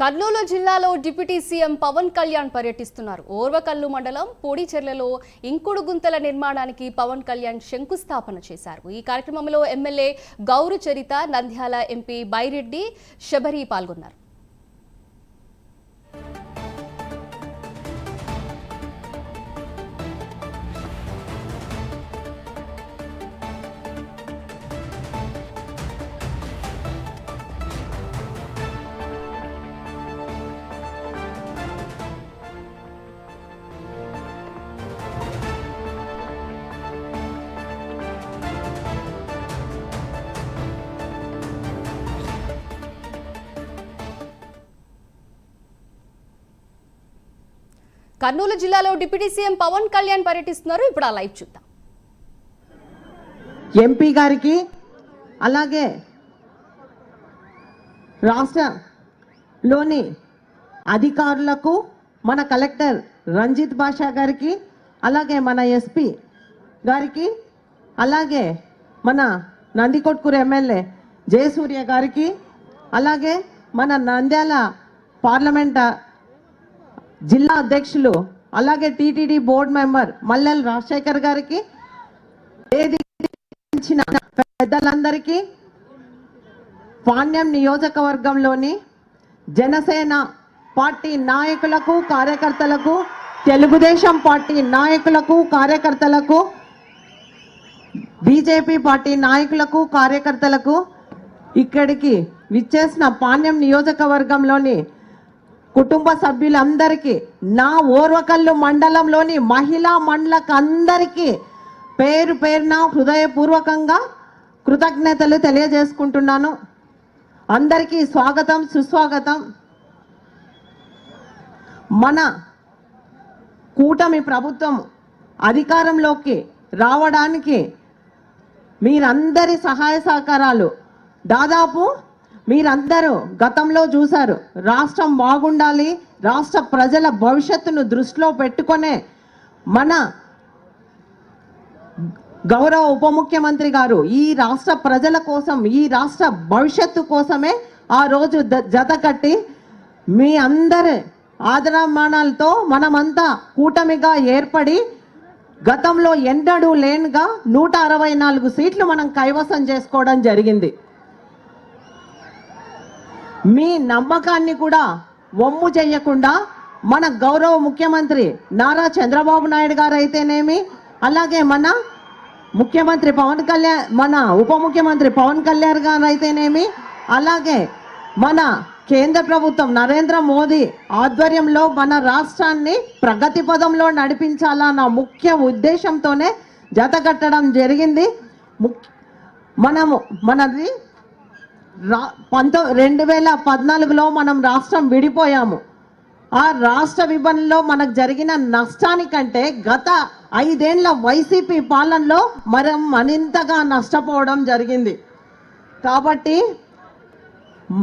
కర్నూలు జిల్లాలో deputy CM Pawan Kalyan పర్యటిస్తున్నారు. ఓర్వకల్లు మండలం పొడిచెర్లలో ఇంకుడు గుంతల నిర్మాణానికి పవన్ కళ్యాణ్ శంకుస్థాపన చేశారు. ఈ కార్యక్రమంలో ఎమ్మెల్యే గౌరు చరిత, నంద్యాల ఎంపీ బైరెడ్డి శబరి పాల్గొన్నారు. కర్నూలు జిల్లాలో డిప్యూటీ సీఎం పవన్ కళ్యాణ్ పర్యటిస్తున్నారు. ఇప్పుడు ఆ లైవ్ చూద్దాం. ఎంపీ గారికి అలాగే రాష్ట్రంలోని అధికారులకు, మన కలెక్టర్ రంజిత్ బాషా గారికి, అలాగే మన ఎస్పీ గారికి, అలాగే మన నందికొట్కూరు ఎమ్మెల్యే జయసూర్య గారికి, అలాగే మన నంద్యాల పార్లమెంట్ జిల్లా అధ్యక్షులు, అలాగే టీటీడీ బోర్డు మెంబర్ మల్లెల రాజశేఖర్ గారికి, పెద్దలందరికీ, పాణ్యం నియోజకవర్గంలోని జనసేన పార్టీ నాయకులకు, కార్యకర్తలకు, తెలుగుదేశం పార్టీ నాయకులకు, కార్యకర్తలకు, బీజేపీ పార్టీ నాయకులకు, కార్యకర్తలకు, ఇక్కడికి విచ్చేసిన పాణ్యం నియోజకవర్గంలోని కుటుంబ సభ్యులందరికీ, నా ఓర్వకల్లు మండలంలోని మహిళా మండలకు అందరికీ పేరు పేరున హృదయపూర్వకంగా కృతజ్ఞతలు తెలియజేసుకుంటున్నాను. అందరికీ స్వాగతం, సుస్వాగతం. మన కూటమి ప్రభుత్వం అధికారంలోకి రావడానికి మీరందరి సహాయ సహకారాలు, దాదాపు మీరందరూ గతంలో చూశారు. రాష్ట్రం బాగుండాలి, రాష్ట్ర ప్రజల భవిష్యత్తును దృష్టిలో పెట్టుకునే మన గౌరవ ఉప ముఖ్యమంత్రి గారు ఈ రాష్ట్ర ప్రజల కోసం, ఈ రాష్ట్ర భవిష్యత్తు కోసమే ఆ రోజు జత కట్టి మీ అందరి ఆదరామానాలతో మనమంతా కూటమిగా ఏర్పడి గతంలో ఎన్నడూ లేనుగా 164 సీట్లు మనం కైవసం చేసుకోవడం జరిగింది. మీ నమ్మకాన్ని కూడా వమ్ము చేయకుండా మన గౌరవ ముఖ్యమంత్రి నారా చంద్రబాబు నాయుడు గారు అయితేనేమి, అలాగే మన ముఖ్యమంత్రి పవన్ కళ్యాణ్, మన ఉప ముఖ్యమంత్రి పవన్ కళ్యాణ్ గారు అయితేనేమి, అలాగే మన కేంద్ర ప్రభుత్వం నరేంద్ర మోదీ ఆధ్వర్యంలో మన రాష్ట్రాన్ని ప్రగతి పదంలో నడిపించాలన్న ముఖ్య ఉద్దేశంతోనే జతకట్టడం జరిగింది. మనది 2014లో మనం రాష్ట్రం విడిపోయాము. ఆ రాష్ట్ర విభజనలో మనకు జరిగిన నష్టానికంటే గత 5 ఏళ్ల వైసీపీ పాలనలో మనం మరింతగా నష్టపోవడం జరిగింది. కాబట్టి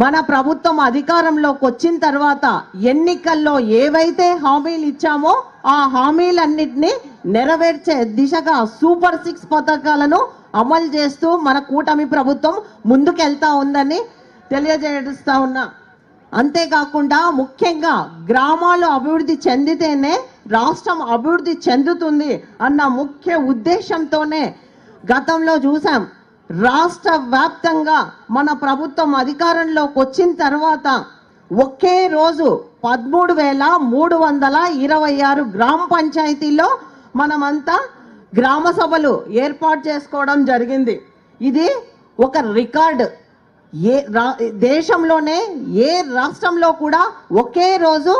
మన ప్రభుత్వం అధికారంలోకి వచ్చిన తర్వాత ఎన్నికల్లో ఏవైతే హామీలు ఇచ్చామో ఆ హామీలన్నింటినీ నెరవేర్చే దిశగా సూపర్ 6 పథకాలను అమలు చేస్తూ మన కూటమి ప్రభుత్వం ముందుకెళ్తా ఉందని తెలియజేస్తా ఉన్నా. అంతేకాకుండా ముఖ్యంగా గ్రామాలు అభివృద్ధి చెందితేనే రాష్ట్రం అభివృద్ధి చెందుతుంది అన్న ముఖ్య ఉద్దేశంతోనే గతంలో చూసాం. రాష్ట్ర వ్యాప్తంగా మన ప్రభుత్వం అధికారంలోకి వచ్చిన తర్వాత ఒకే రోజు 13,326 గ్రామ పంచాయతీల్లో మనమంతా గ్రామ సభలు ఏర్పాటు చేసుకోవడం జరిగింది. ఇది ఒక రికార్డు. దేశంలోనే ఏ రాష్ట్రంలో కూడా ఒకే రోజు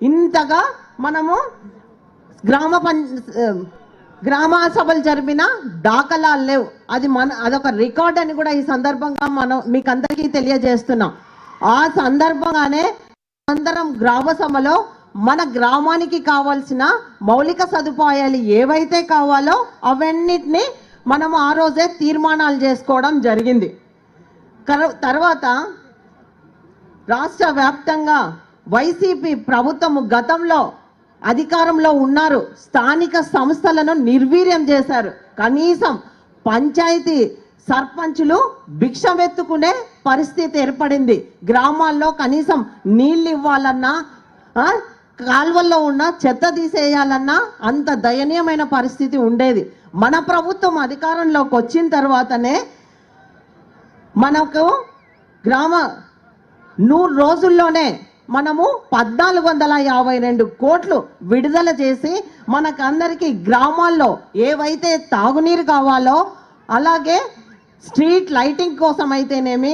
ఇంతగా మనము గ్రామ సభలు జరిపిన దాఖలాలు లేవు. అదొక రికార్డ్ అని కూడా ఈ సందర్భంగా మనం మీకు అందరికీ తెలియజేస్తున్నాం. ఆ సందర్భంగానే అందరం గ్రామ సభలో మన గ్రామానికి కావాల్సిన మౌలిక సదుపాయాలు ఏవైతే కావాలో అవన్నిటిని మనం ఆ రోజే తీర్మానాలు చేసుకోవడం జరిగింది. తర్వాత రాష్ట్ర వ్యాప్తంగా వైసీపీ ప్రభుత్వం గతంలో అధికారంలో ఉన్నారు. స్థానిక సంస్థలను నిర్వీర్యం చేశారు. కనీసం పంచాయతీ సర్పంచులు భిక్షమెత్తుకునే పరిస్థితి ఏర్పడింది. గ్రామాల్లో కనీసం నీళ్ళు ఇవ్వాలన్నా కాల్వల్లో ఉన్న చెత్త తీసేయాలన్నా అంత దయనీయమైన పరిస్థితి ఉండేది. మన ప్రభుత్వం అధికారంలోకి వచ్చిన తర్వాతనే మనకు 100 రోజుల్లోనే మనము 1452 కోట్లు విడుదల చేసి మనకందరికీ గ్రామాల్లో ఏవైతే తాగునీరు కావాలో అలాగే స్ట్రీట్ లైటింగ్ కోసం అయితేనేమి